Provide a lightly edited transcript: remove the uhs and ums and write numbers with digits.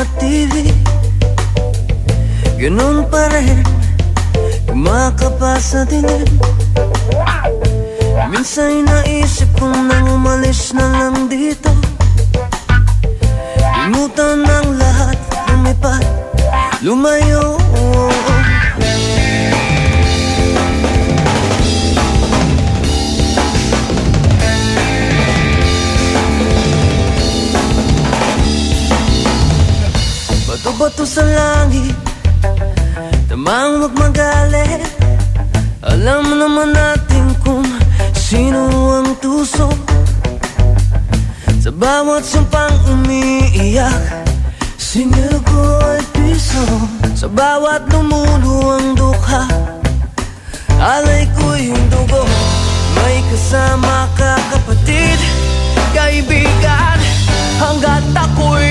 mga TV, ganun pa rin kumakapa sa dilim. Minsan'y naisip kong nang umalis na lang dito, limutan ng lahat, lumipat, lumayo. Bato-bato sa langit, tamang huwag magalit. Alam naman natin kung sino ang tuso sa bawat sumpang umiiyak, singil ko ay piso. Sa bawat lumuluwang dukha, alay ko'y dugo. May kasama ka kapatid, kaibigan, hanggat ako'y